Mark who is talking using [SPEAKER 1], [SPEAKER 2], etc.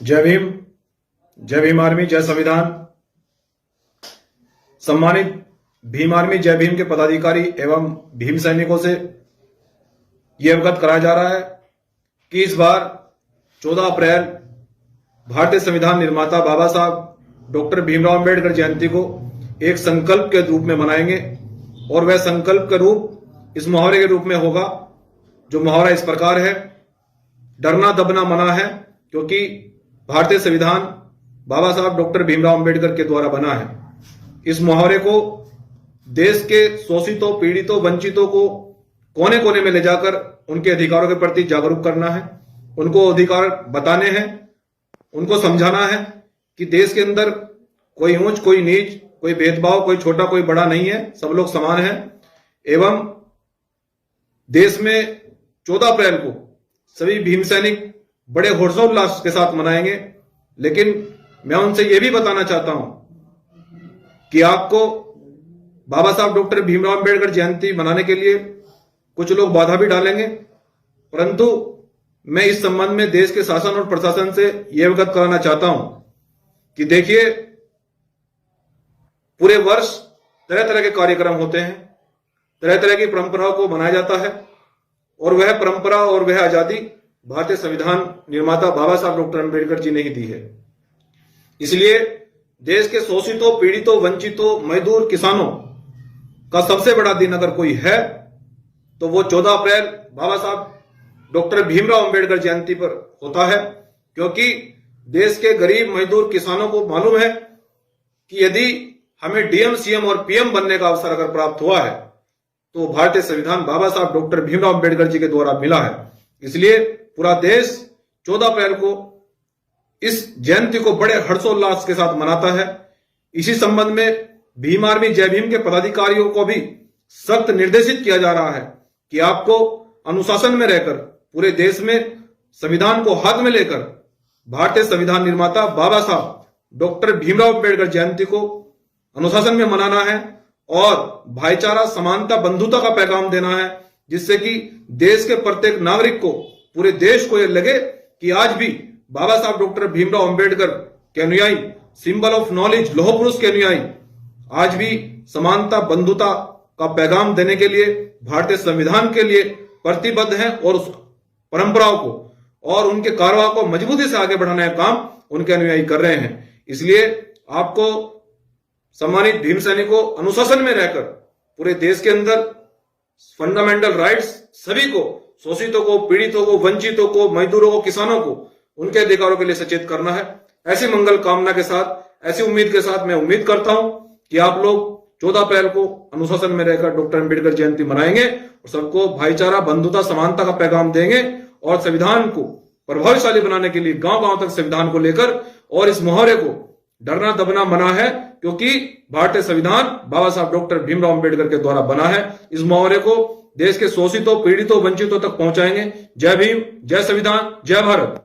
[SPEAKER 1] जय भीम, जय भीम आर्मी, जय संविधान। सम्मानित भीम आर्मी जय भीम के पदाधिकारी एवं भीम सैनिकों से यह अवगत कराया जा रहा है कि इस बार 14 अप्रैल भारतीय संविधान निर्माता बाबा साहब डॉक्टर भीमराव अंबेडकर जयंती को एक संकल्प के रूप में मनाएंगे और वह संकल्प का रूप इस मुहावरे के रूप में होगा। जो मुहावरा इस प्रकार है, डरना दबना मना है, क्योंकि भारतीय संविधान बाबा साहब डॉक्टर भीमराव अंबेडकर के द्वारा बना है। इस मुहावरे को देश के शोषितों, पीड़ितों, वंचितों को कोने कोने में ले जाकर उनके अधिकारों के प्रति जागरूक करना है, उनको अधिकार बताने हैं, उनको समझाना है कि देश के अंदर कोई ऊंच, कोई नीच, कोई भेदभाव, कोई छोटा, कोई बड़ा नहीं है, सब लोग समान हैं। एवं देश में 14 अप्रैल को सभी भीम सैनिक बड़े हर्षोल्लास के साथ मनाएंगे। लेकिन मैं उनसे यह भी बताना चाहता हूं कि आपको बाबा साहब डॉक्टर भीमराव अंबेडकर जयंती मनाने के लिए कुछ लोग बाधा भी डालेंगे, परंतु मैं इस संबंध में देश के शासन और प्रशासन से यह अवगत कराना चाहता हूं कि देखिए, पूरे वर्ष तरह तरह के कार्यक्रम होते हैं, तरह तरह की परंपराओं को मनाया जाता है और वह परंपरा और वह आजादी भारतीय संविधान निर्माता बाबा साहब डॉक्टर अंबेडकर जी ने ही दी है। इसलिए देश के शोषितों, पीड़ितों, वंचितों, मजदूर, किसानों का सबसे बड़ा दिन अगर कोई है तो वो 14 अप्रैल बाबा साहब डॉक्टर भीमराव अंबेडकर जयंती पर होता है। क्योंकि देश के गरीब, मजदूर, किसानों को मालूम है कि यदि हमें डीएम, सीएम और पीएम बनने का अवसर अगर प्राप्त हुआ है तो भारतीय संविधान बाबा साहब डॉक्टर भीमराव अंबेडकर जी के द्वारा मिला है। इसलिए पूरा देश 14 अप्रैल को इस जयंती को बड़े हर्षोल्लास के साथ मनाता है। इसी संबंध में भीम आर्मी जय भीम के पदाधिकारियों को भी सख्त निर्देशित किया जा रहा है कि आपको अनुशासन में रहकर पूरे देश में संविधान को हाथ में लेकर भारतीय संविधान निर्माता बाबा साहब डॉक्टर भीमराव अंबेडकर जयंती को अनुशासन में मनाना है और भाईचारा, समानता, बंधुता का पैगाम देना है, जिससे कि देश के प्रत्येक नागरिक को, पूरे देश को यह लगे कि आज भी बाबा साहब डॉक्टर भीमराव अंबेडकर के अनुयायी, सिंबल ऑफ नॉलेज, लौह पुरुष के अनुयायी आज भी समानता, बंधुता का पैगाम देने के लिए, भारतीय संविधान के लिए प्रतिबद्ध हैं और उस परंपराओं को और उनके कारवां को मजबूती से आगे बढ़ाने का काम उनके अनुयायी कर रहे हैं। इसलिए आपको सम्मानित भीम सैनिकों, अनुशासन में रहकर पूरे देश के अंदर फंडामेंटल राइट्स सभी को, शोषितों को, पीड़ितों को, वंचितों को, मजदूरों को, किसानों को उनके अधिकारों के लिए सचेत करना है। ऐसी मंगल कामना के साथ, ऐसी उम्मीद के साथ मैं उम्मीद करता हूं कि आप लोग 14 अप्रैल को अनुशासन में रहकर डॉक्टर अंबेडकर जयंती मनाएंगे और सबको भाईचारा, बंधुता, समानता का पैगाम देंगे और संविधान को प्रभावशाली बनाने के लिए गांव गांव तक संविधान को लेकर, और इस मुहावरे को डरना दबना मना है, क्योंकि भारतीय संविधान बाबा साहब डॉक्टर भीमराव अंबेडकर के द्वारा बना है। इस मुहावरे को देश के शोषितों, पीड़ितों, वंचितों तक पहुंचाएंगे। जय भीम, जय संविधान, जय भारत।